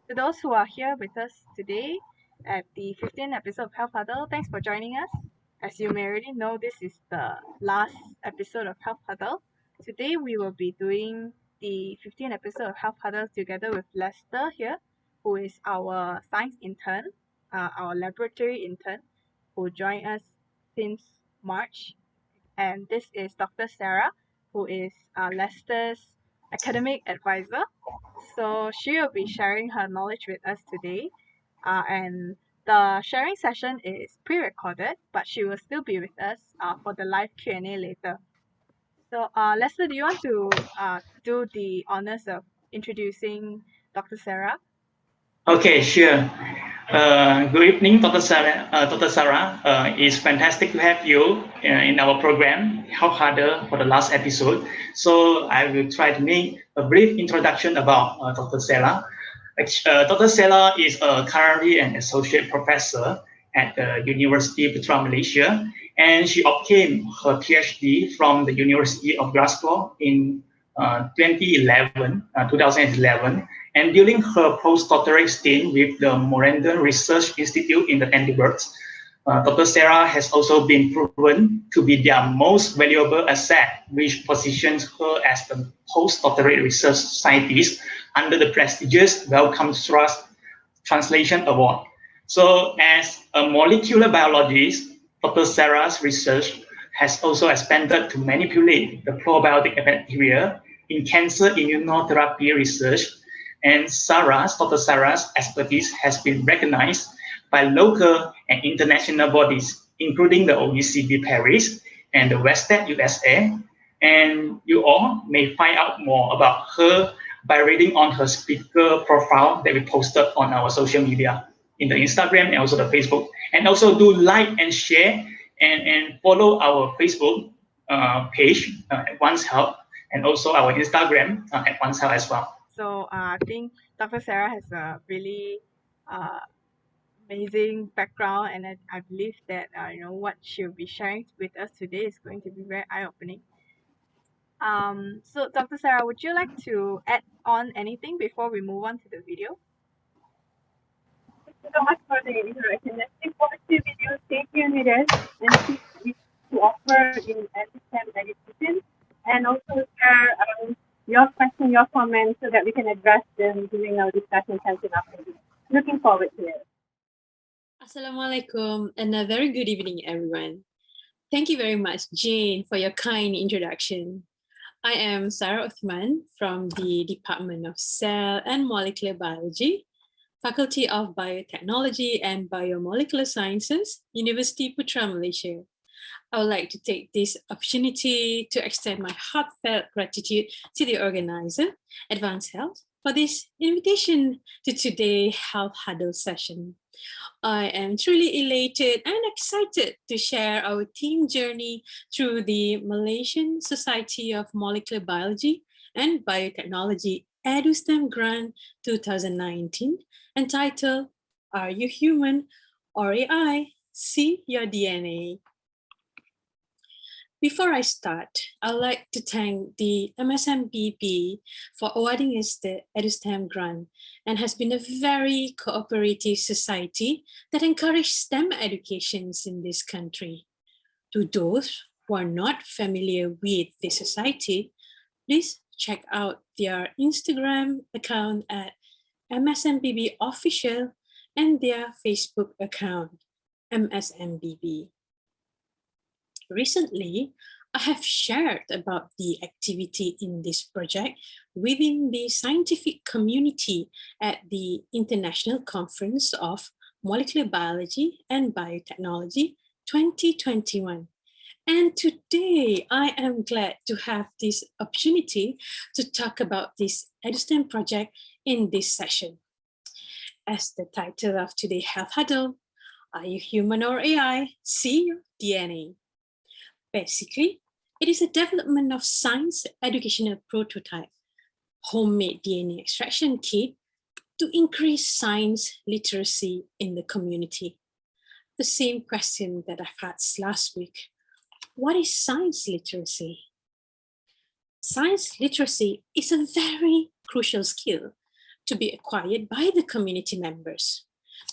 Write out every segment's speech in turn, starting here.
To those who are here with us today at the 15th episode of Health Huddle, thanks for joining us. As you may already know, this is the last episode of Health Huddle. Today we will be doing the 15th episode of Health Huddle together with Lester here, who is our science intern, our laboratory intern, who joined us since March. And this is Dr. Sarah, who is Lester's academic advisor. So she will be sharing her knowledge with us today. And the sharing session is pre-recorded, but she will still be with us for the live Q&A later. So Lester, do you want to do the honors of introducing Dr. Sarah? Okay, sure. Good evening, Dr. Sarah. Dr. Sarah, it's fantastic to have you in our program, Health Huddle, for the last episode. So I will try to make a brief introduction about Dr. Sarah. Dr. Sarah is currently an associate professor at the University Putra Malaysia, and she obtained her PhD from the University of Glasgow in 2011. And during her postdoctoral stint with the Moreton Research Institute in the Edinburgh, Dr. Sarah has also been proven to be their most valuable asset, which positions her as the postdoctoral research scientist under the prestigious Wellcome Trust Translation Award. So as a molecular biologist, Dr. Sarah's research has also expanded to manipulate the probiotic bacteria in cancer immunotherapy research. And Dr. Sarah's expertise has been recognized by local and international bodies, including the OECD Paris and the WestEd USA. And you all may find out more about her by reading on her speaker profile that we posted on our social media, in the Instagram and also the Facebook. And also do like and share and follow our Facebook page, Advanx Health, and also our Instagram, Advanx Health as well. So I think Dr. Sarah has a really amazing background, and I believe that what she'll be sharing with us today is going to be very eye-opening. So Dr. Sarah, would you like to add on anything before we move on to the video? Thank you so much for the introduction. Let's look forward to the video. Stay tuned with us and see what we have to offer in EduSTEM education, and also share your questions, your comments, so that we can address them during our discussion session after. Looking forward to it. Assalamualaikum and a very good evening, everyone. Thank you very much, Jane, for your kind introduction. I am Sarah Othman from the Department of Cell and Molecular Biology, Faculty of Biotechnology and Biomolecular Sciences, University Putra Malaysia. I would like to take this opportunity to extend my heartfelt gratitude to the organizer, Advanx Health, for this invitation to today's Health Huddle session. I am truly elated and excited to share our team journey through the Malaysian Society of Molecular Biology and Biotechnology EduSTEM Grant 2019, entitled, Are You Human or AI? See Your DNA. Before I start, I'd like to thank the MSMBB for awarding us the EduSTEM Grant, and has been a very cooperative society that encourages STEM educations in this country. To those who are not familiar with this society, please check out their Instagram account at MSMBB Official and their Facebook account, MSMBB. Recently, I have shared about the activity in this project within the scientific community at the International Conference of Molecular Biology and Biotechnology 2021. And today, I am glad to have this opportunity to talk about this EduSTEM project in this session. As the title of today's Health Huddle, Are You Human or AI? See Your DNA. Basically, it is a development of science educational prototype, homemade DNA extraction kit to increase science literacy in the community. The same question that I've had last week. What is science literacy? Science literacy is a very crucial skill to be acquired by the community members,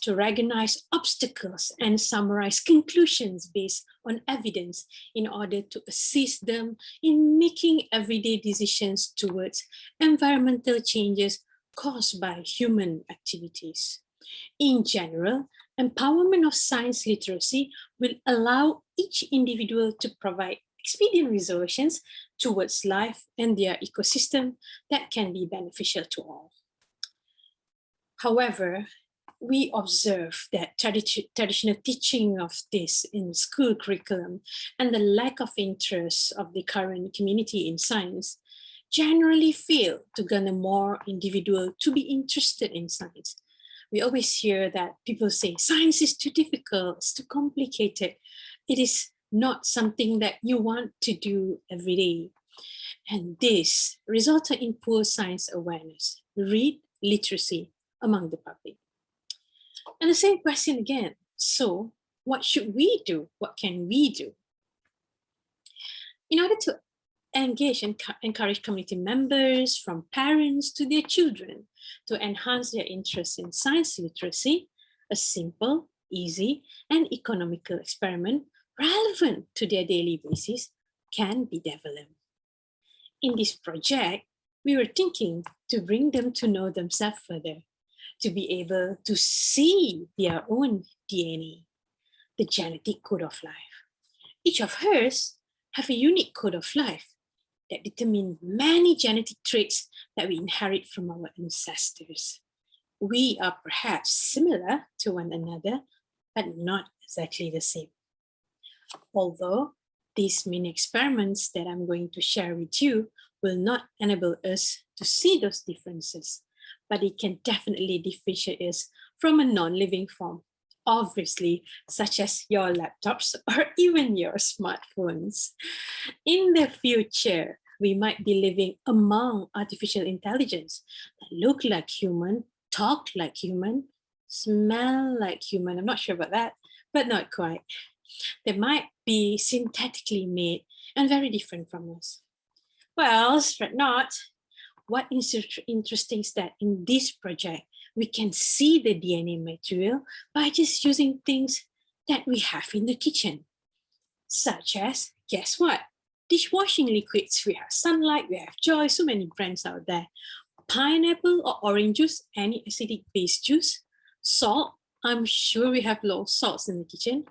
to recognize obstacles and summarize conclusions based on evidence in order to assist them in making everyday decisions towards environmental changes caused by human activities. In general, empowerment of science literacy will allow each individual to provide expedient resolutions towards life and their ecosystem that can be beneficial to all. However, we observe that traditional teaching of this in school curriculum and the lack of interest of the current community in science generally fail to garner more individuals to be interested in science. We always hear that people say science is too difficult, it's too complicated. It is not something that you want to do every day. And this resulted in poor science awareness, read literacy among the public. And the same question again. So what should we do? What can we do? In order to engage and encourage community members, from parents to their children, to enhance their interest in science literacy, a simple, easy, and economical experiment relevant to their daily basis can be developed. In this project, we were thinking to bring them to know themselves further, to be able to see their own DNA, the genetic code of life. Each of hers have a unique code of life that determine many genetic traits that we inherit from our ancestors. We are perhaps similar to one another, but not exactly the same. Although these mini experiments that I'm going to share with you will not enable us to see those differences, but it can definitely differentiate us from a non-living form, obviously, such as your laptops or even your smartphones. In the future, we might be living among artificial intelligence that look like human, talk like human, smell like human. I'm not sure about that, but not quite. They might be synthetically made and very different from us. Well, fret not. What is interesting is that in this project, we can see the DNA material by just using things that we have in the kitchen, such as, guess what? Dishwashing liquids. We have Sunlight, we have Joy, so many brands out there. Pineapple or orange juice, any acidic-based juice. Salt, I'm sure we have low salts in the kitchen.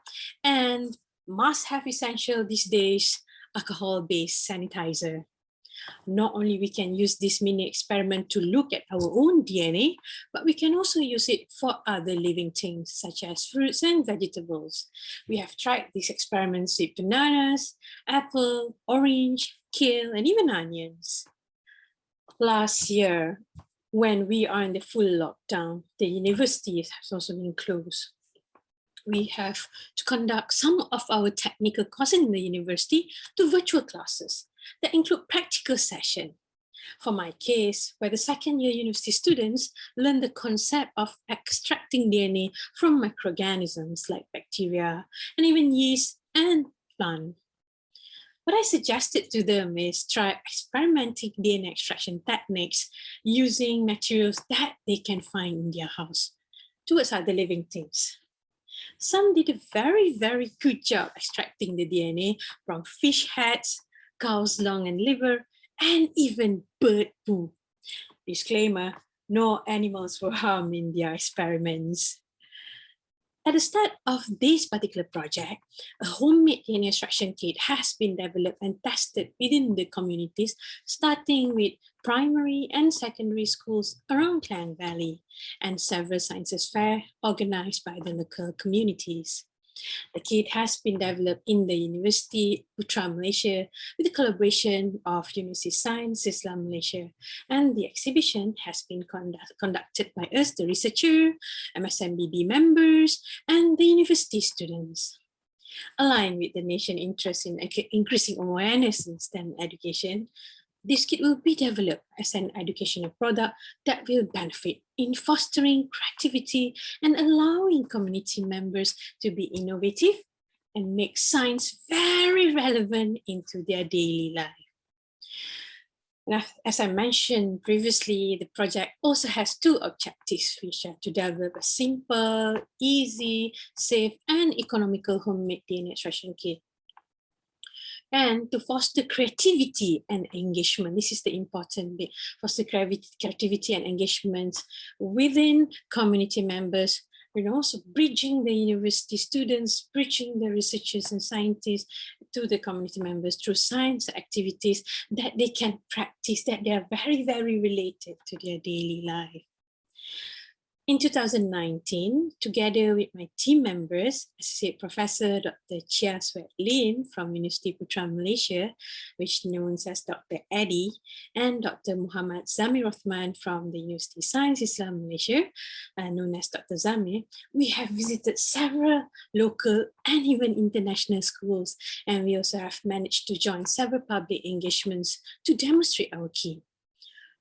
And must-have essential these days, alcohol-based sanitizer. Not only we can use this mini experiment to look at our own DNA, but we can also use it for other living things such as fruits and vegetables. We have tried these experiments with bananas, apple, orange, kale, and even onions. Last year, when we are in the full lockdown, the universities have also been closed. We have to conduct some of our technical courses in the university to virtual classes that include practical sessions. For my case, where the second-year university students learn the concept of extracting DNA from microorganisms like bacteria and even yeast and plant. What I suggested to them is try experimenting DNA extraction techniques using materials that they can find in their house towards other living things. Some did a very, very good job extracting the DNA from fish heads, cow's lung and liver, and even bird poo. Disclaimer, no animals were harmed in their experiments. At the start of this particular project, a homemade DNA extraction kit has been developed and tested within the communities, starting with primary and secondary schools around Klang Valley and several sciences fairs organized by the local communities. The kit has been developed in the University Putra Malaysia with the collaboration of University Science Islam Malaysia, and the exhibition has been conducted by us, the researcher, MSMBB members, and the university students. Aligned with the nation's interest in increasing awareness in STEM education, this kit will be developed as an educational product that will benefit in fostering creativity and allowing community members to be innovative and make science very relevant into their daily life. And as I mentioned previously, the project also has two objectives, which are to develop a simple, easy, safe, and economical homemade DNA extraction kit, and to foster creativity and engagement. This is the important bit: foster creativity and engagement within community members, also bridging the university students, bridging the researchers and scientists to the community members through science activities that they can practice, that they are very, very related to their daily life. In 2019, together with my team members, Associate Professor Dr. 𝗦𝗧𝗘𝗂𝗰𝘁𝗄𝗏 from University Putra Malaysia, which known as Dr. Eddie, and Dr. 𝗵𝗂𝗺𝗁𝗁 Othman from the University of Science Islam Malaysia, known as Dr. Zamir, we have visited several local and even international schools, and we also have managed to join several public engagements to demonstrate our kit.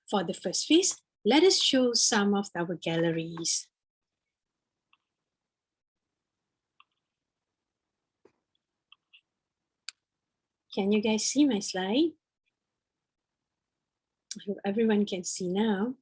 For the first phase, let us show some of our galleries. Can you guys see my slide? I hope everyone can see now.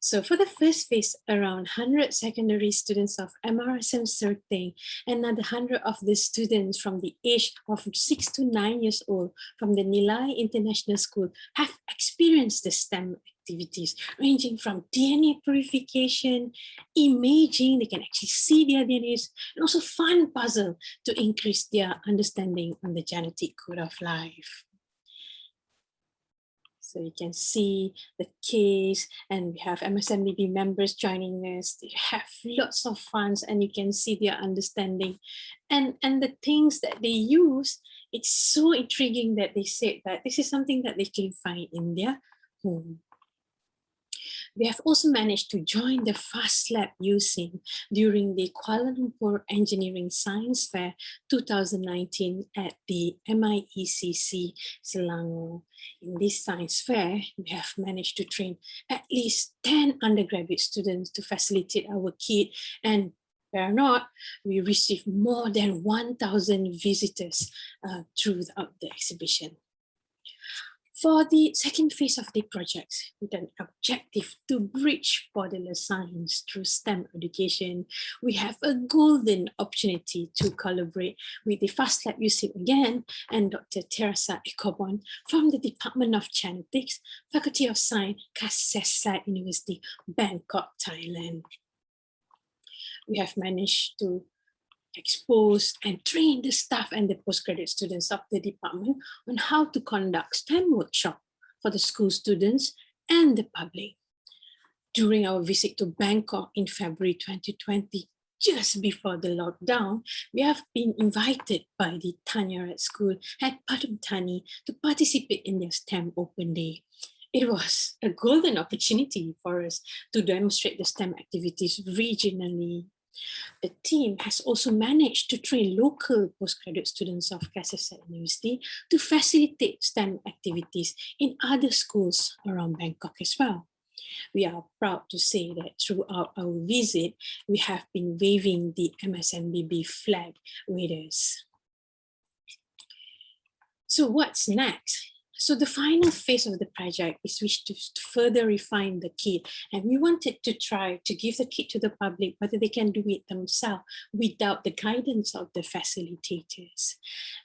So for the first phase, around 100 secondary students of MSMBB and another 100 of the students from the age of 6 to 9 years old from the Nilai International School have experienced the STEM activities, ranging from DNA purification, imaging, they can actually see their DNAs, and also fun puzzle to increase their understanding on the genetic code of life. So you can see the case, and we have MSMBB members joining us. They have lots of fun, and you can see their understanding. And the things that they use, it's so intriguing that they said that this is something that they can find in their home. We have also managed to join the FAST Lab using during the Kuala Lumpur Engineering Science Fair 2019 at the MIECC Selangor. In this science fair, we have managed to train at least 10 undergraduate students to facilitate our kit, and or not, we received more than 1,000 visitors throughout the exhibition. For the second phase of the project, with an objective to bridge borderless science through STEM education, we have a golden opportunity to collaborate with the FAST Lab USIP again and Dr. 𝗃𝗂𝗃𝗂𝗏 from the Department of Genetics, Faculty of Science, 𝗏𝗂𝗃𝗃𝗏 University, Bangkok, Thailand. We have managed to expose and train the staff and the postgraduate students of the department on how to conduct STEM workshop for the school students and the public. During our visit to Bangkok in February 2020, just before the lockdown, we have been invited by the Tanya School at Pathum Thani to participate in their STEM Open Day. It was a golden opportunity for us to demonstrate the STEM activities regionally. The team has also managed to train local postgraduate students of 𝗏𝗃𝗃𝗏 University to facilitate STEM activities in other schools around Bangkok as well. We are proud to say that throughout our visit, we have been waving the MSMBB flag with us. So what's next? So the final phase of the project is to further refine the kit, and we wanted to try to give the kit to the public, whether they can do it themselves without the guidance of the facilitators.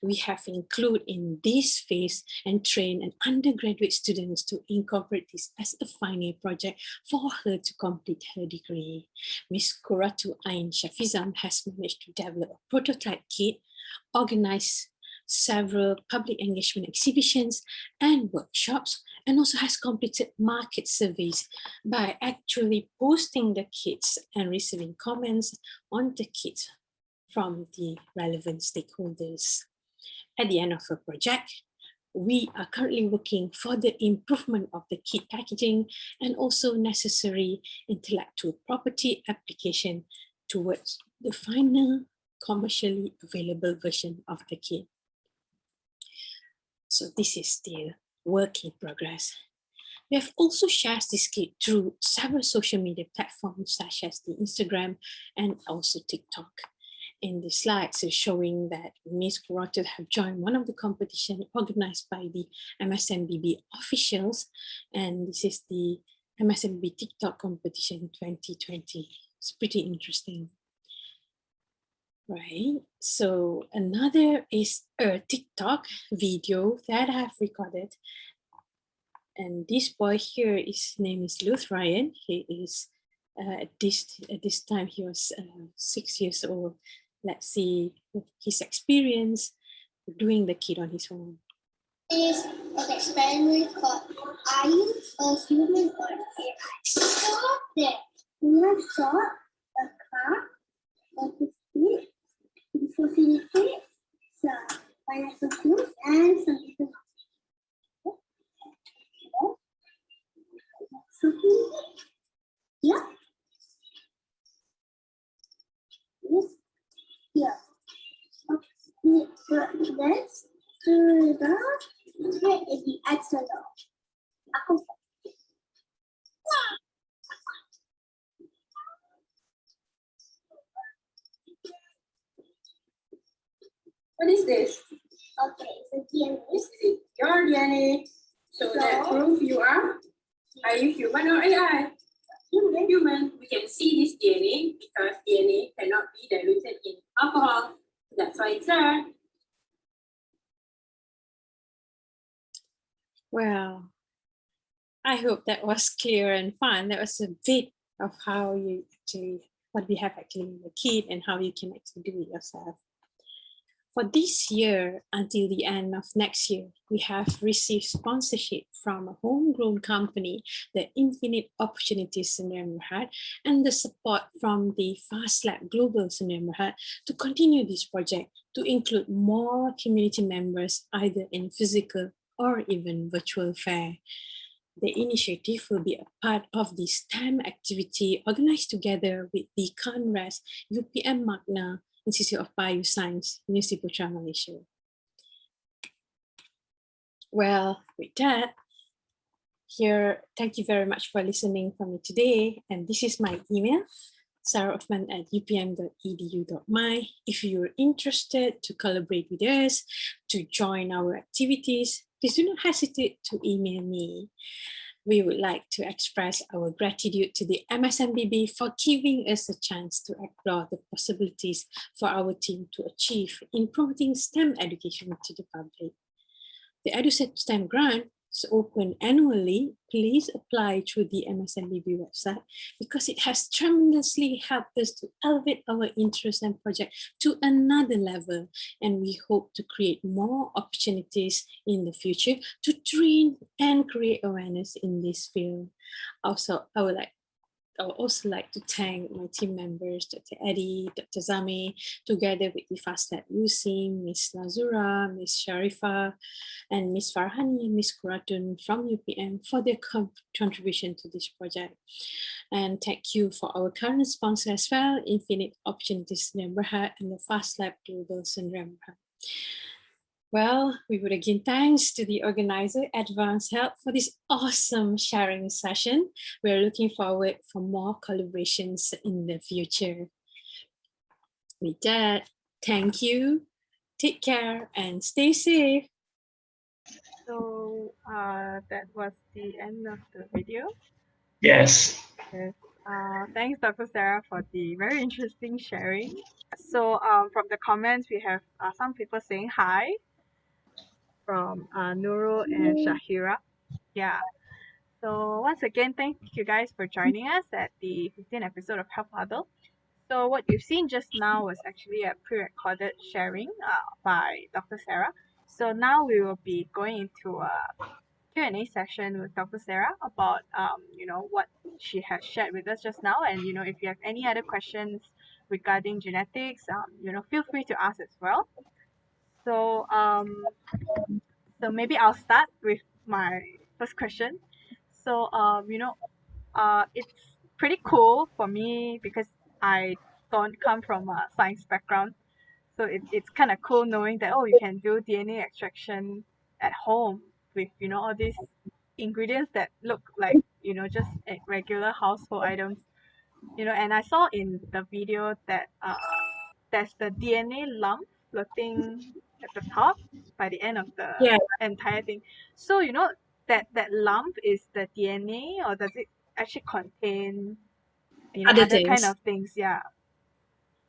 We have included in this phase and trained an undergraduate students to incorporate this as a final project for her to complete her degree. Ms. 𝗃𝗏𝗃𝗃𝗏 𝗵𝗂𝗃𝗏 has managed to develop a prototype kit, organize several public engagement exhibitions and workshops, and also has completed market surveys by actually posting the kits and receiving comments on the kits from the relevant stakeholders. At the end of the project, we are currently working for the improvement of the kit packaging and also necessary intellectual property application towards the final commercially available version of the kit. So this is still work in progress. We have also shared this kit through several social media platforms such as the Instagram and also TikTok. in the slides is showing that 𝗵𝗂𝗃𝗃 have joined one of the competition organized by the MSMBB officials, and this is the MSMBB TikTok competition 2020. It's pretty interesting. Right, so another is a TikTok video that I have recorded. And this boy here, his name is 𝗏𝗧𝗘𝗂𝗃. He is, at this time, he was 6 years old. Let's see his experience doing the kit on his own. Is an experiment called Are You a Human or AI? So that we have shot a car or to speed to facilitate some pineapple juice and some little yeah. Yes. Yeah. Okay. Let's do the axolotl. What is this? Okay, so DNA. This is your DNA. So that proves you are you human or AI? Human. We can see this DNA because DNA cannot be diluted in alcohol. That's why it's there. Well, I hope that was clear and fun. That was a bit of how you actually, what we have actually in the kit and how you can actually do it yourself. For this year, until the end of next year, we have received sponsorship from a homegrown company, the Infinite Opportunities 𝗍𝗏𝗃, and the support from the FastLab Global 𝗍𝗏𝗃 to continue this project to include more community members, either in physical or even virtual fair. The initiative will be a part of the STEM activity organized together with the 𝗏𝗏𝗃 UPM Magna Institute of Bioscience, 𝗍𝗧𝗂𝗃𝗃 Malaysia. Well, with that, here, thank you very much for listening for me today. And this is my email, sarahOthman@upm.edu.my. If you're interested to collaborate with us, to join our activities, please do not hesitate to email me. We would like to express our gratitude to the MSMBB for giving us a chance to explore the possibilities for our team to achieve in promoting STEM education to the public. The EduSTEM Grant is open annually. Please apply through the MSMBB website because it has tremendously helped us to elevate our interest and project to another level. And we hope to create more opportunities in the future to train and create awareness in this field. Also, I would also like to thank my team members, Dr. Eddie, Dr. Zami, together with the FastLab UC, Ms. Lazura, Ms. Sharifa, and Ms. Farhani and Ms. Kuratun from UPM for their contribution to this project. And thank you for our current sponsor as well, Infinite Opportunities 𝗍𝗏𝗃 and the FastLab Global 𝗍𝗏𝗃. Well, we would again thanks to the organizer, Advanx for this awesome sharing session. We're looking forward for more collaborations in the future. With that, thank you, take care, and stay safe. So that was the end of the video. Yes. Yes. Thanks, Dr. Sarah, for the very interesting sharing. So from the comments, we have some people saying hi from Nurul and Shahira. Yeah. So once again, thank you guys for joining us at the 15th episode of Health Huddle. So what you've seen just now was actually a pre-recorded sharing by Dr. Sarah. So now we will be going into a Q&A session with Dr. Sarah about what she has shared with us just now, and if you have any other questions regarding genetics, feel free to ask as well. So so maybe I'll start with my first question. So it's pretty cool for me because I don't come from a science background. So it's kind of cool knowing that, you can do DNA extraction at home with, all these ingredients that look like, just regular household items. And I saw in the video that there's the DNA lump floating at the top by the end of the Yeah. entire thing. So that lump is the DNA, or does it actually contain Other other kind things. of things? Yeah.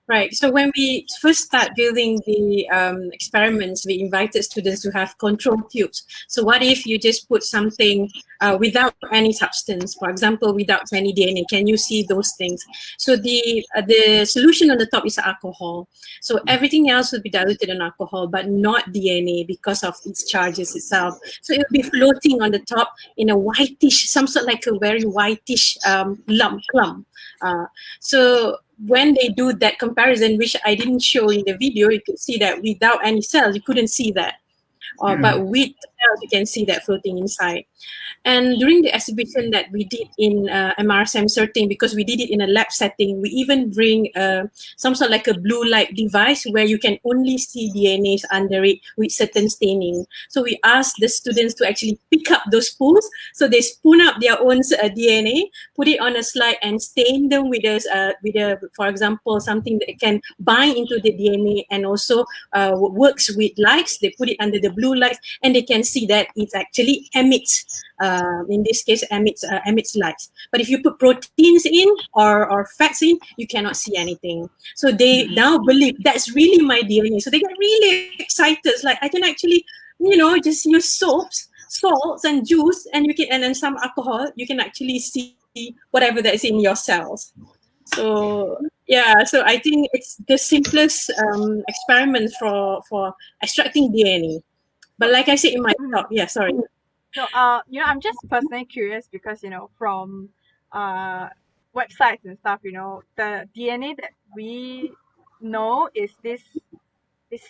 Right. So when we first start building the experiments, we invited students to have control tubes. So what if you just put something without any substance, for example, without any DNA? Can you see those things? So the solution on the top is alcohol. So everything else will be diluted in alcohol, but not DNA because of its charges itself. So it will be floating on the top in a whitish, some sort like a very whitish clump. So when they do that comparison, which I didn't show in the video, you could see that without any cells, you couldn't see that. But with cells, you can see that floating inside. And during the exhibition that we did in 𝗵𝘂𝗃𝗃, because we did it in a lab setting, we even bring some sort of like a blue light device where you can only see DNAs under it with certain staining. So we asked the students to actually pick up those spools. So they spoon up their own DNA, put it on a slide and stain them with for example, something that can bind into the DNA and also works with lights. They put it under the blue lights and they can see that it actually emits. In this case, emits lights. But if you put proteins in or fats in, you cannot see anything. So they now believe that's really my DNA. So they get really excited. It's like I can actually, just use soaps, salts, and juice, and then some alcohol. You can actually see whatever that is in your cells. So yeah, so I think it's the simplest experiment for extracting DNA. But like I said in my talk, yeah, sorry. So, I'm just personally curious because, from websites and stuff, the DNA that we know is this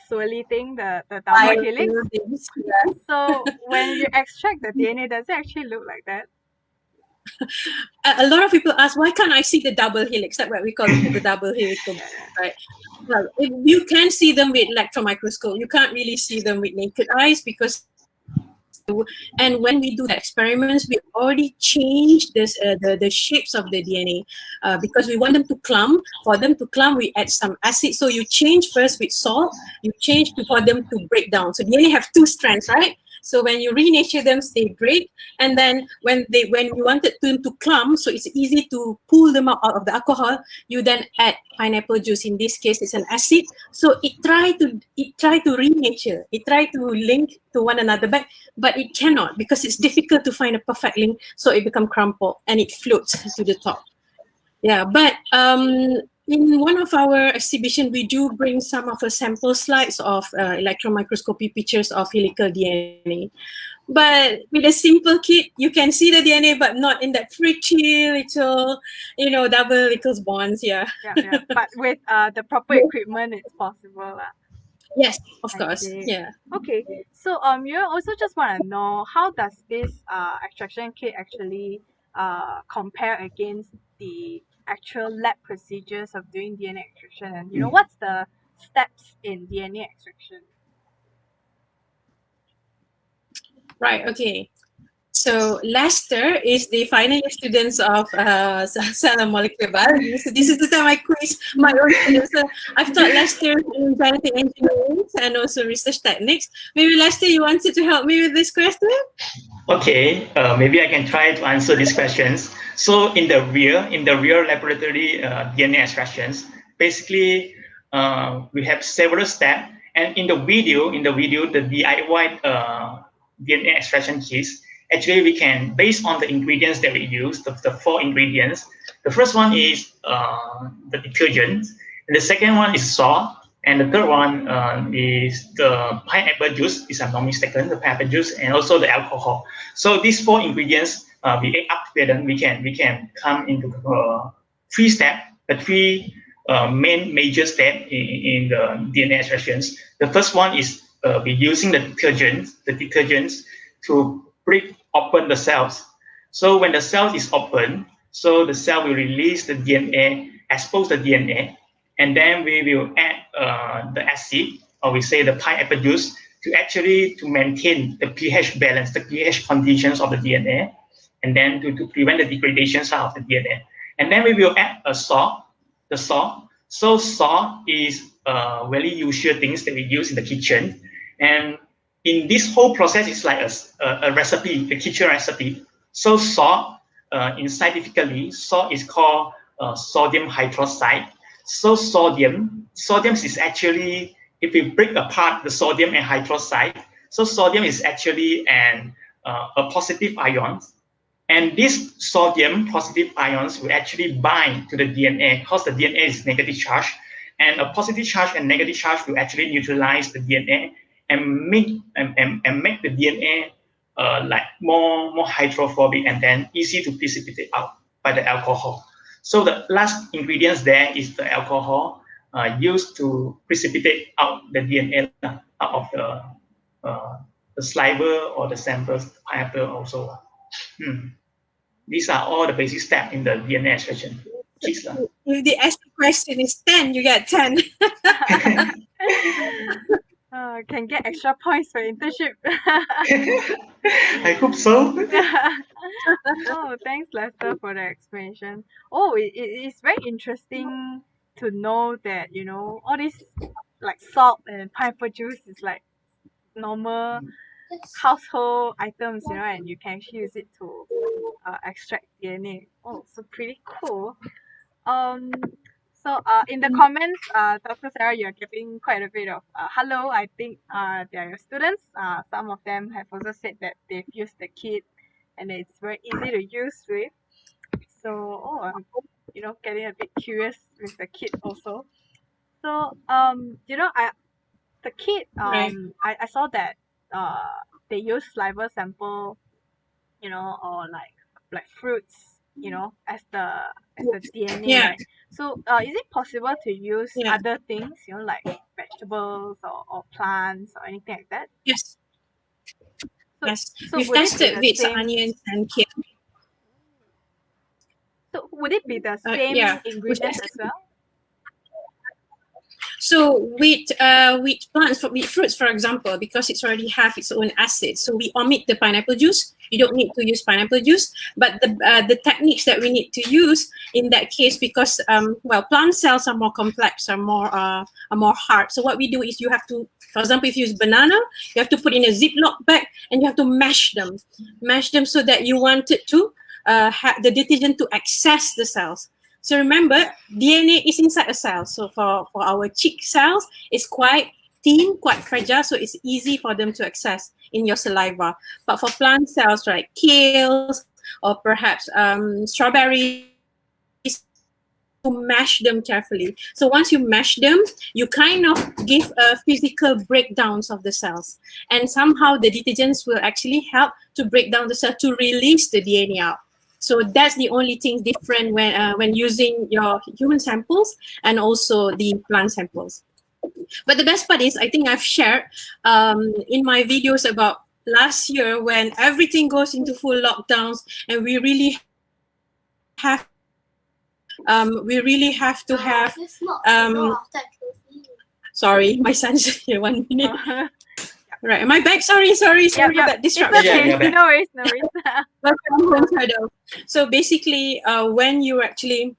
swirly thing, the double helix. Yeah. So, when you extract the DNA, does it actually look like that? A lot of people ask, why can't I see the double helix? That's what we call it, the double helix, right? Well, you can see them with electron microscope. You can't really see them with naked eyes because. And when we do the experiments, we already change the shapes of the DNA because we want them to clump. For them to clump, we add some acid. So you change first with salt. You change for them to break down. So DNA have two strands, right? So when you renature them, they break. And then when you wanted them to clump, so it's easy to pull them out of the alcohol, you then add pineapple juice. In this case, it's an acid. So it try to renature. It try to link to one another, but it cannot because it's difficult to find a perfect link. So it becomes crumpled and it floats to the top. Yeah, but in one of our exhibition, we do bring some of the sample slides of electron microscopy pictures of helical DNA. But with a simple kit, you can see the DNA, but not in that pretty little, double helix bonds. Yeah. Yeah. But with the proper equipment, it's possible. Yes, of course. Yeah. Okay. So you also just want to know, how does this extraction kit actually compare against the actual lab procedures of doing DNA extraction, and what's the steps in DNA extraction? Right. Okay. So Lester is the final students of Cell and Molecular Biology. So this is the time I quiz my own students. So I've taught Lester in genetic engineering and also research techniques. Maybe Lester, you wanted to help me with this question? Okay, maybe I can try to answer these questions. So in the real laboratory DNA extractions, basically we have several steps. And in the video, the DIY DNA extraction kits, actually we can, based on the ingredients that we use, the 4 ingredients. The first one is the detergent, and the second one is salt, and the third one is the pineapple juice, if I'm not mistaken, the pineapple juice, and also the alcohol. So these 4 ingredients, we add up together, we can come into 3 steps, the 3 major steps in the DNA extractions. The first one is we're using the detergents to break open the cells. So when the cell is open, so the cell will release the DNA, expose the DNA, and then we will add the acid, or we say the pineapple juice, to maintain the pH balance, the pH conditions of the DNA, and then to prevent the degradation of the DNA. And then we will add the salt. So salt is very usual things that we use in the kitchen. And in this whole process, it's like a recipe, a kitchen recipe. So salt, in scientifically, salt is called sodium hydroxide. So sodium is actually, if we break apart the sodium and hydroxide, so sodium is actually a positive ion. And these sodium positive ions will actually bind to the DNA because the DNA is negative charge. And a positive charge and negative charge will actually neutralize the DNA and make the DNA like more hydrophobic and then easy to precipitate out by the alcohol. So the last ingredients there is the alcohol used to precipitate out the DNA out of the saliva or the samples, pineapple also. These are all the basic steps in the DNA extraction. If the essay question is 10, you get 10. Can get extra points for internship. I hope so. Oh, thanks, Lester, for the explanation. Oh, it's very interesting to know that, all this like salt and pineapple juice is like normal household items, and you can actually use it to extract DNA. Oh, so pretty cool. So in the comments, Dr. Sarah, you're getting quite a bit of hello. I think they are your students. Some of them have also said that they've used the kit and it's very easy to use with. So I'm getting a bit curious with the kit also. So the kit Right. I saw that they use saliva sample, or like fruits, as the DNA. Yeah. Right? So is it possible to use Yeah. other things, like vegetables or plants or anything like that? Yes. So, Yes. so We've would it be tested the with same? onions and kale. So would it be the same Yeah. ingredients as well? So with plants, with fruits, for example, because it's already have its own acid, so we omit the pineapple juice. You don't need to use pineapple juice, but the techniques that we need to use in that case, because plant cells are more complex, are more hard. So what we do is you have to, for example, if you use banana, you have to put in a Ziploc bag and you have to mash them so that you want it to have the detergent to access the cells. So remember, DNA is inside a cell. So for our cheek cells, it's quite thin, quite fragile, so it's easy for them to access in your saliva. But for plant cells, like kales or perhaps strawberries, to mash them carefully. So once you mash them, you kind of give physical breakdowns of the cells. And somehow the detergents will actually help to break down the cell to release the DNA out. So that's the only thing different when using your human samples and also the plant samples. But the best part is, I think I've shared in my videos about last year when everything goes into full lockdowns and we really have to have sorry, my son's here, 1 minute. Right, am I back? Sorry about disruption. It's okay. No worries. So basically, when you actually,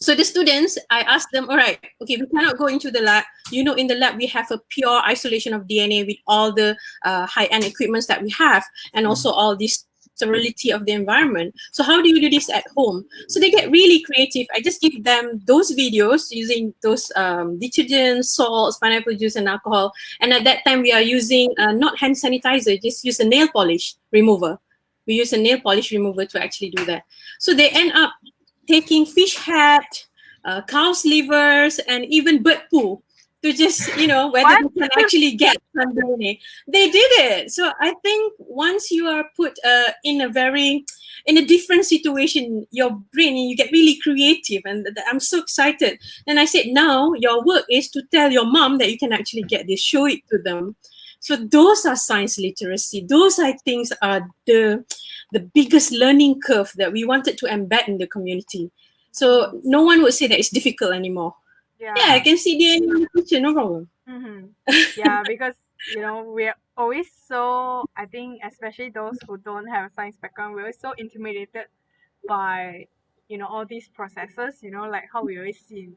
so the students, I asked them, all right, okay, we cannot go into the lab. In the lab, we have a pure isolation of DNA with all the high-end equipments that we have, and also all this sterility of the environment. So how do you do this at home? So they get really creative. I just give them those videos using those detergents, salts, pineapple juice, and alcohol. And at that time, we are using not hand sanitizer, just use a nail polish remover. We use a nail polish remover to actually do that. So they end up taking fish head, cow's livers, and even bird poo to just, whether they can actually get some DNA. They did it. So I think once you are put in a different situation, your brain, you get really creative, and I'm so excited. And I said, now your work is to tell your mom that you can actually get this, show it to them. So those are science literacy. Those, I think, are the biggest learning curve that we wanted to embed in the community. So no one would say that it's difficult anymore. Yeah, I can see DNA in the kitchen, no problem. Yeah, because we're always so, I think, especially those who don't have a science background, we're always so intimidated by all these processes, like how we always see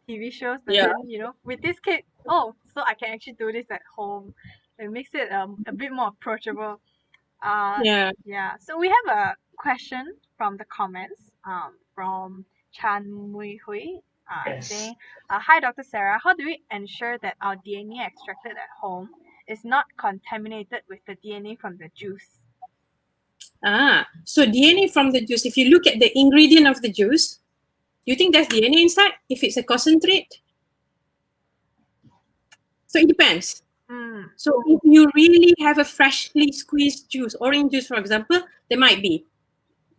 in TV shows, but Yeah. then, with this kit, oh, so I can actually do this at home. It makes it a bit more approachable. Yeah. Yeah. So we have a question from the comments from 𝗵𝗂𝗃𝗂𝗰𝘁𝗶 Yes. saying, hi, Dr. Sarah, how do we ensure that our DNA extracted at home is not contaminated with the DNA from the juice? So DNA from the juice, if you look at the ingredient of the juice, you think there's DNA inside if it's a concentrate? So it depends. So if you really have a freshly squeezed juice, orange juice, for example, there might be.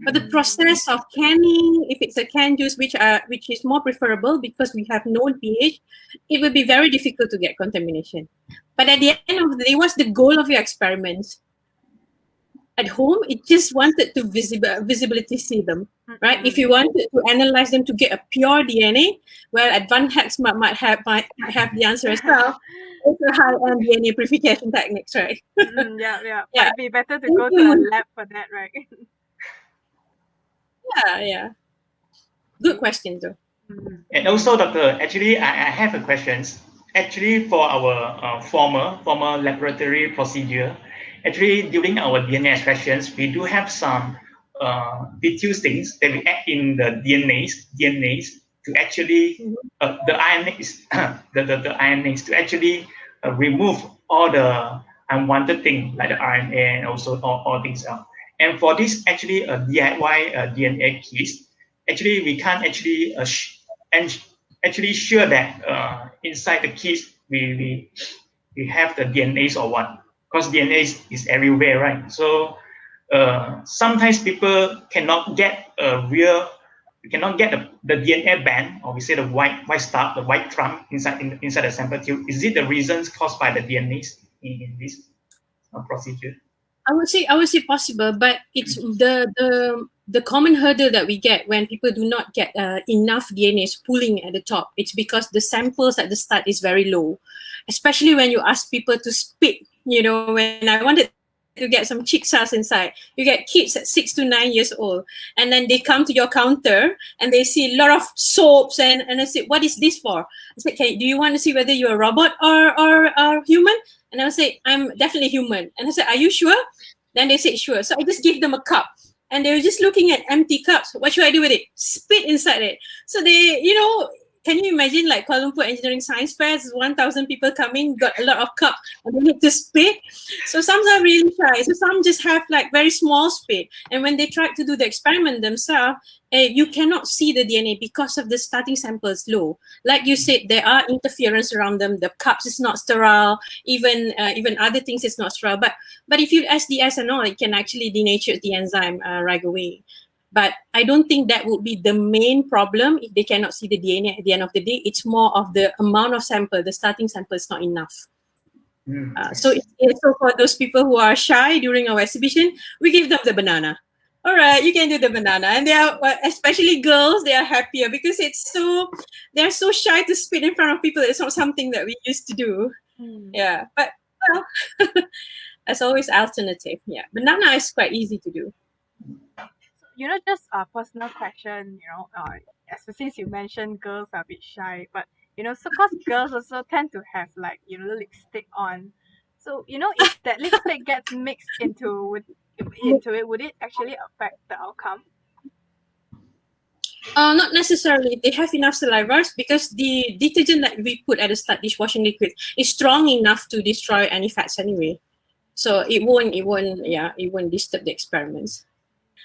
But the process of canning, if it's a canned juice, which is more preferable because we have known pH, it will be very difficult to get contamination. But at the end of the day, what's the goal of your experiments? At home, it just wanted to visibility see them, right? If you wanted to analyze them to get a pure DNA, well, Advanx might have the answer as well. It's a high-end DNA purification techniques, right? Yeah. It'd be better to go to a lab for that, right? Yeah. Good question, though. And also, Doctor, actually, I have a question. Actually, for our former laboratory procedure, actually, during our DNA extractions, we do have some diffuse things that we add in the DNAs to actually the RNAs the RNAs to actually remove all the unwanted things like the RNA and also all things else. And for this actually DIY DNA kits, actually we can't actually actually sure that inside the kits we have the DNAs or what, because DNA is everywhere, right? So sometimes people cannot get the DNA band, or we say the white stuff, the white clump inside the sample tube. Is it the reasons caused by the DNAs in this procedure? I would say possible, but it's the common hurdle that we get when people do not get enough DNAs pooling at the top. It's because the samples at the start is very low, especially when you ask people to spit. When I wanted to get some chick cells inside, you get kids at 6 to 9 years old, and then they come to your counter and they see a lot of soaps and I say, what is this for? I said, okay, do you want to see whether you're a robot or human? And I would say, I'm definitely human. And I said, are you sure? Then they said, sure. So I just give them a cup. And they were just looking at empty cups. What should I do with it? Spit inside it. So they, can you imagine like Kuala Lumpur Engineering Science Fairs, 1,000 people coming, got a lot of cups, and they need to spit. So some are really shy. So some just have like very small spit. And when they try to do the experiment themselves, you cannot see the DNA because of the starting sample is low. Like you said, there are interference around them. The cups is not sterile. Even other things is not sterile. But if you SDS and all, it can actually denature the enzyme right away. But I don't think that would be the main problem if they cannot see the DNA at the end of the day. It's more of the amount of sample. The starting sample is not enough. So for those people who are shy during our exhibition, we give them the banana. All right, you can do the banana. And they are, especially girls, they are happier because they're so shy to spit in front of people. It's not something that we used to do. Yeah, but well, as always, alternative. Yeah, banana is quite easy to do. Just a personal question, since you mentioned girls are a bit shy, but, so because girls also tend to have like, lipstick on. So, if that lipstick gets mixed into it, would it actually affect the outcome? Not necessarily. They have enough saliva because the detergent that we put at the start, dishwashing liquid, is strong enough to destroy any fats anyway. So it won't disturb the experiments.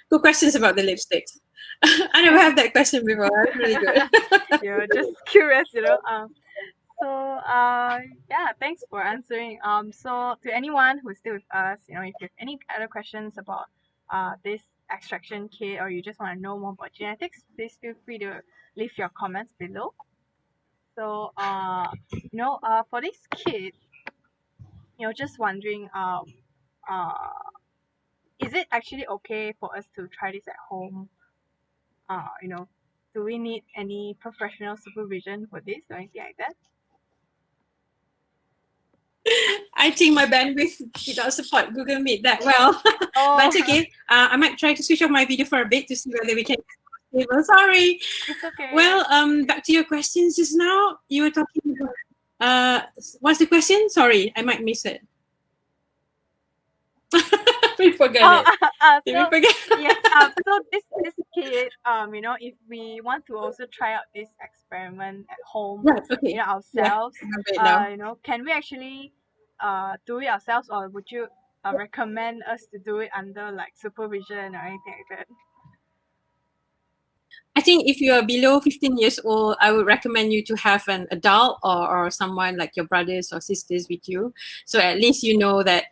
Good questions about the lipsticks. I never had that question before. That's really good. Just curious, So thanks for answering. So to anyone who's still with us, if you have any other questions about this extraction kit, or you just want to know more about genetics, please feel free to leave your comments below. So for this kit, just wondering, is it actually okay for us to try this at home? Do we need any professional supervision for this or anything like that? I think my bandwidth did not support Google Meet that well. But okay. I might try to switch off my video for a bit to see whether we can stable. Sorry. It's okay. Well, back to your questions just now. You were talking about, what's the question? Sorry, I might miss it. We forgot it. Did we forget? Yeah. So this kid, you know, if we want to also try out this experiment at home, Right, okay. you know, ourselves, I have it now. you know, can we actually do it ourselves, or would you recommend us to do it under like supervision or anything like that? I think if you are below 15 years old, I would recommend you to have an adult or someone like your brothers or sisters with you. So at least you know that,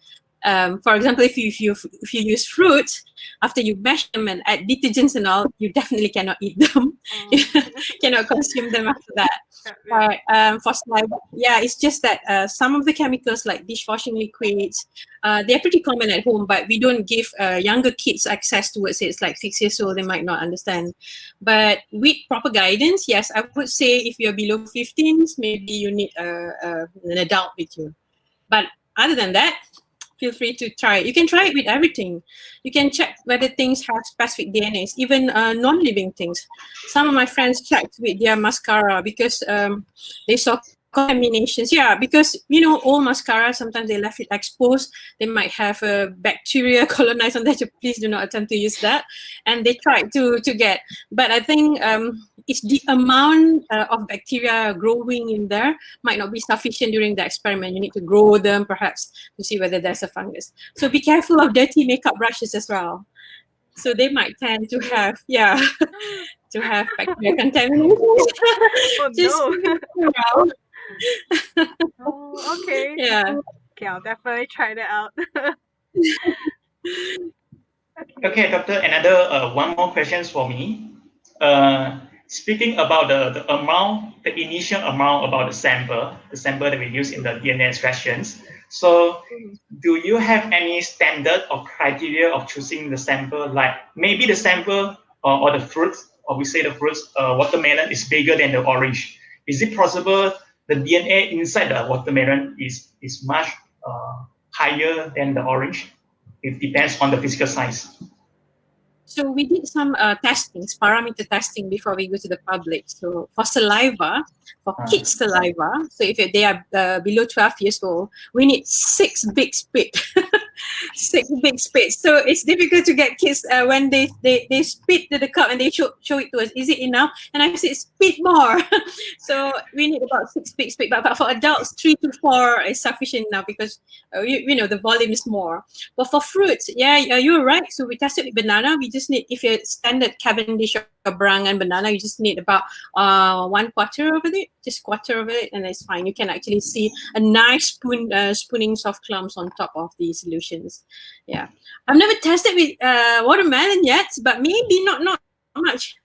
for example, if you use fruits, after you mash them and add detergents and all, you definitely cannot eat them. Cannot consume them after that. But for saliva, yeah, it's just that some of the chemicals like dishwashing liquids, they're pretty common at home, but we don't give younger kids access towards it. It's like 6 years old, they might not understand. But with proper guidance, yes, I would say if you're below 15, maybe you need an adult with you. But other than that, feel free to try it. You can try it with everything. You can check whether things have specific DNAs, even non-living things. Some of my friends checked with their mascara because they saw contaminations. Yeah, because you know, old mascara, sometimes they left it exposed. They might have a bacteria colonized on that. So please do not attempt to use that. And they tried to get, but I think it's the amount of bacteria growing in there might not be sufficient during the experiment. You need to grow them perhaps to see whether there's a fungus. So be careful of dirty makeup brushes as well. So they might tend to have, yeah, to have bacteria contamination. Oh no. Oh, okay. Yeah. Okay, I'll definitely try that out. Okay, doctor, another one more questions for me. Speaking about the amount, the initial amount about the sample that we use in the DNA extractions. So do you have any standard or criteria of choosing the sample? Like maybe the sample or the fruits, or we say the fruits, watermelon is bigger than the orange. Is it possible the DNA inside the watermelon is much higher than the orange? It depends on the physical size. So we did some testings, parameter testing before we go to the public. So for saliva, for kids' saliva, so if they are below 12 years old, we need 6 big spit. 6 big spits. So it's difficult to get kids when they spit to the cup and they show it to us. Is it enough? And I said, spit more. So we need about 6 big spit. But for adults, 3 to 4 is sufficient now because you know the volume is more. But for fruits, yeah, you're right. So we tested with banana. We just need, if you're standard Cavendish or Brang and banana, you just need about 1/4 of it, just quarter of it, and it's fine. You can actually see a nice spoonings of clumps on top of the solutions. Yeah, I've never tested with watermelon yet, but maybe not much.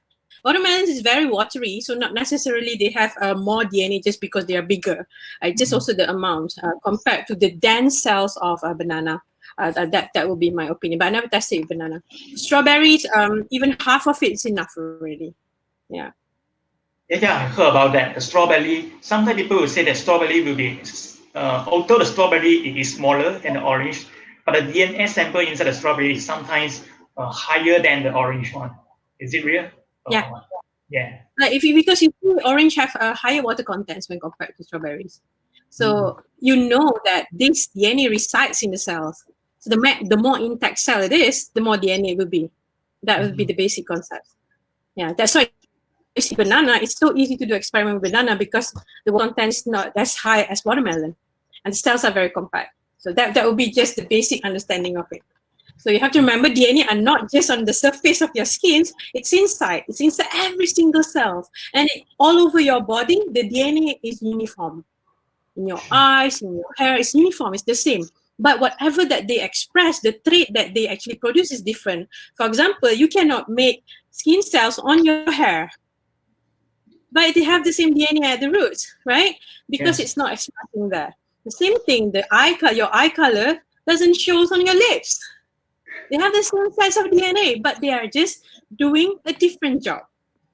Watermelons is very watery, so not necessarily they have more DNA just because they are bigger. Just also the amount compared to the dense cells of a banana. That would be my opinion, but I never tested with banana. Strawberries, even half of it is enough already. Yeah. Yeah, I heard about that. The strawberry. Sometimes people will say that strawberry will be, although the strawberry is smaller than the orange, but the DNA sample inside the strawberry is sometimes higher than the orange one. Is it real? Yeah. Yeah. Because you see, orange have a higher water contents when compared to strawberries. So you know that this DNA resides in the cells. So the more intact cell it is, the more DNA will be. That would be the basic concept. Yeah, that's why you see banana. It's so easy to do experiment with banana because the water content is not as high as watermelon, and the cells are very compact. So that would be just the basic understanding of it. So you have to remember, DNA are not just on the surface of your skin. It's inside. It's inside every single cell, and all over your body, the DNA is uniform. In your eyes, in your hair, it's uniform. It's the same. But whatever that they express, the trait that they actually produce is different. For example, you cannot make skin cells on your hair, but they have the same DNA at the roots, right? Because it's not expressing there. The same thing, your eye color doesn't show on your lips. They have the same size of DNA, but they are just doing a different job.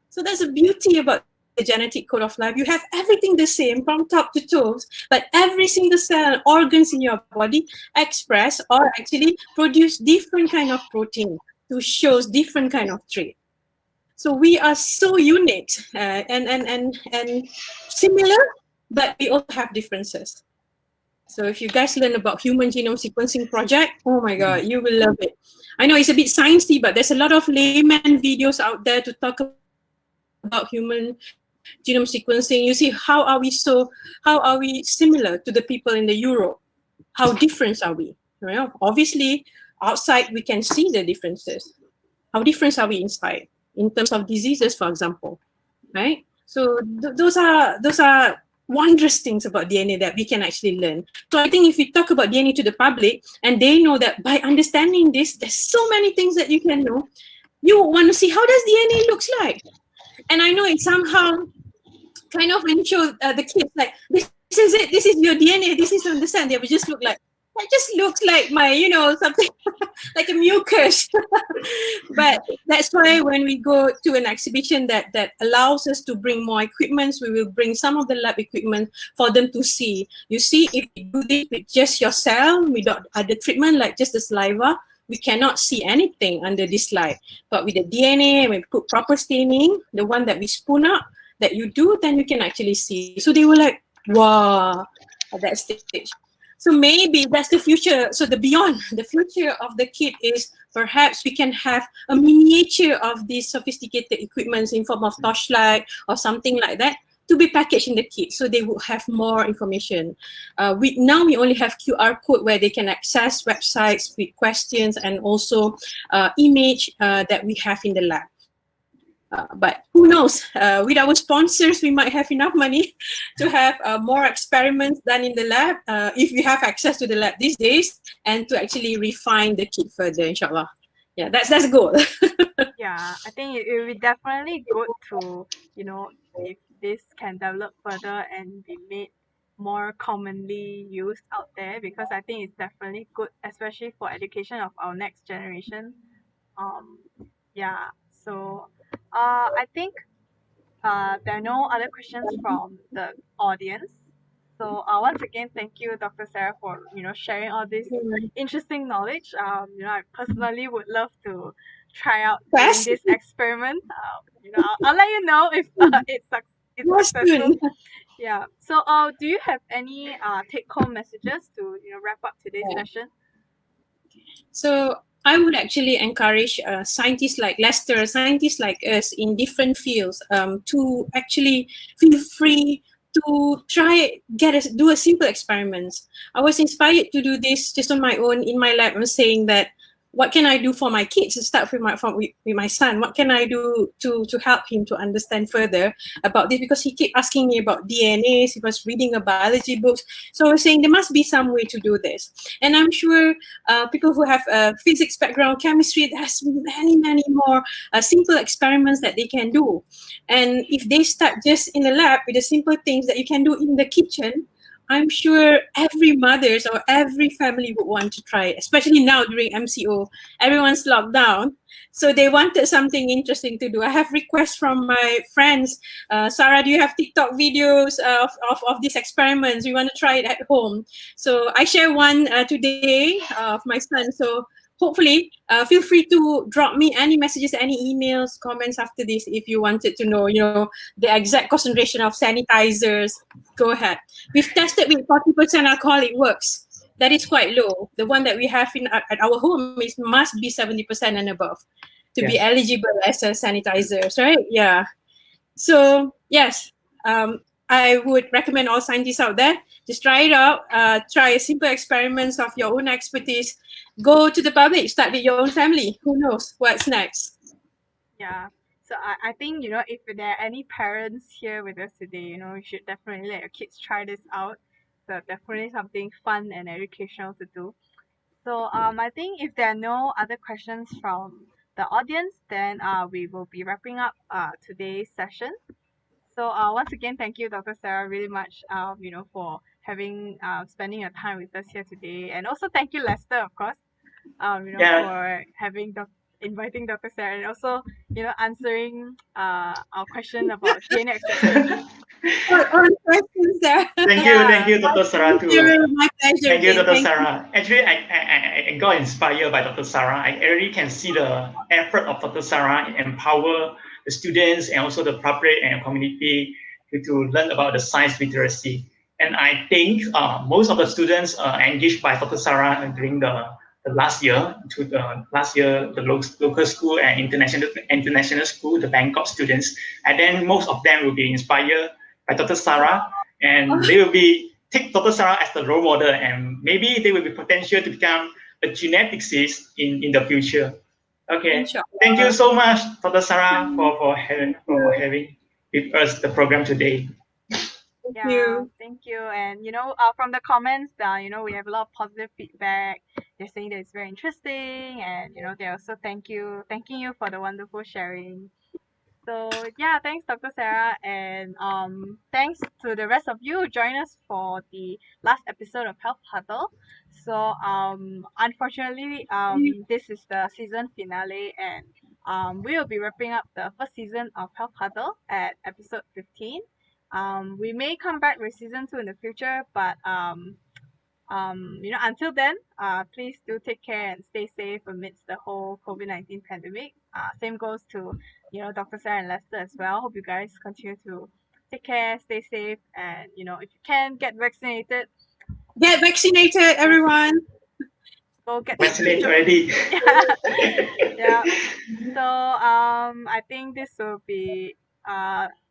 So that's the beauty about the genetic code of life. You have everything the same from top to toes, but every single cell and organs in your body express or actually produce different kind of protein to show different kind of trait. So we are so unique and similar, but we also have differences. So if you guys learn about Human Genome Sequencing Project, oh my God, you will love it. I know it's a bit sciencey, but there's a lot of layman videos out there to talk about human genome sequencing. You see, how are we similar to the people in the Europe? How different are we? Well, obviously, outside we can see the differences. How different are we inside in terms of diseases, for example, right? So those are wondrous things about DNA that we can actually learn. So I think if we talk about DNA to the public and they know that by understanding this, there's so many things that you can know, you want to see how does DNA looks like. And I know it somehow kind of when you show the kids like, this is it, this is your DNA, this is to understand, they would just look like, that just looks like my, something like a mucus. But that's why when we go to an exhibition that allows us to bring more equipments, we will bring some of the lab equipment for them to see. You see, if you do this with just your cell, without other treatment, like just the saliva, we cannot see anything under this slide. But with the DNA, when we put proper staining, the one that we spoon up, that you do, then you can actually see. So they were like, wow, at that stage. So maybe that's the future. So the future of the kit is perhaps we can have a miniature of these sophisticated equipments in form of torchlight or something like that to be packaged in the kit, so they will have more information. Now we only have QR code where they can access websites with questions and also image that we have in the lab. But who knows, with our sponsors, we might have enough money to have more experiments done in the lab, if we have access to the lab these days, and to actually refine the kit further, inshallah. Yeah, that's the goal. Yeah, I think it will be definitely good to, if this can develop further and be made more commonly used out there, because I think it's definitely good, especially for education of our next generation. Yeah, so I think there are no other questions from the audience. So once again, thank you, Dr. Sarah, for sharing all this interesting knowledge. I personally would love to try out doing this experiment. I'll let you know if it's successful. Yeah. So do you have any take-home messages to wrap up today's session? So I would actually encourage scientists like Lester, scientists like us in different fields, to actually feel free to do a simple experiment. I was inspired to do this just on my own in my lab. I'm saying that, what can I do for my kids? To start with my son. What can I do to help him to understand further about this? Because he kept asking me about DNA. He was reading a biology books. So I was saying there must be some way to do this. And I'm sure people who have a physics background, chemistry, there's many, many more simple experiments that they can do. And if they start just in the lab with the simple things that you can do in the kitchen, I'm sure every mother or every family would want to try it, especially now during MCO. Everyone's locked down. So they wanted something interesting to do. I have requests from my friends. Sarah, do you have TikTok videos of these experiments? We want to try it at home. So I share one today of my son. So hopefully, feel free to drop me any messages, any emails, comments after this if you wanted to know, the exact concentration of sanitizers. Go ahead. We've tested with 40% alcohol, it works. That is quite low. The one that we have at our home must be 70% and above to be eligible as a sanitizers, right? Yeah. So yes, I would recommend all scientists out there, just try it out. Try simple experiments of your own expertise. Go to the public, start with your own family. Who knows what's next? Yeah. So I think, if there are any parents here with us today, you should definitely let your kids try this out. So definitely something fun and educational to do. So I think if there are no other questions from the audience, then we will be wrapping up today's session. So once again, thank you, Dr. Sarah, really much, for spending your time with us here today, and also thank you, Lester, of course, for inviting Dr. Sarah, and also answering our question about DNA accessibility. Thank you, Dr. Sarah. My pleasure. Thank you, Dr. Sarah. Actually, I got inspired by Dr. Sarah. I already can see the effort of Dr. Sarah empower the students and also the public and community to learn about the science literacy. And I think most of the students engaged by Dr. Sarah during the last year, the local school and international school, the Bangkok students, and then most of them will be inspired by Dr. Sarah, and they will take Dr. Sarah as the role model, and maybe they will be potential to become a geneticist in the future. Okay, thank you so much, Dr. Sarah, for having with us the program today. Thank you. And from the comments, we have a lot of positive feedback. They're saying that it's very interesting, and they're also thanking you for the wonderful sharing. So yeah, thanks, Dr. Sarah, and thanks to the rest of you who joined us for the last episode of Health Huddle. So unfortunately, this is the season finale, and we will be wrapping up the first season of Health Huddle at episode 15. We may come back with season 2 in the future, but until then, please do take care and stay safe amidst the whole COVID-19 pandemic. Same goes to Dr. Sarah and Lester as well. Hope you guys continue to take care, stay safe, and if you can, get vaccinated. Get vaccinated, everyone. Go get vaccinated already. Yeah. So I think this will be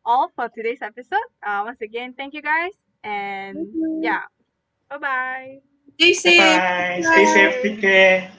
all for today's episode. Once again, thank you guys, and yeah, bye bye. Stay safe. Bye. Stay safe. Take care.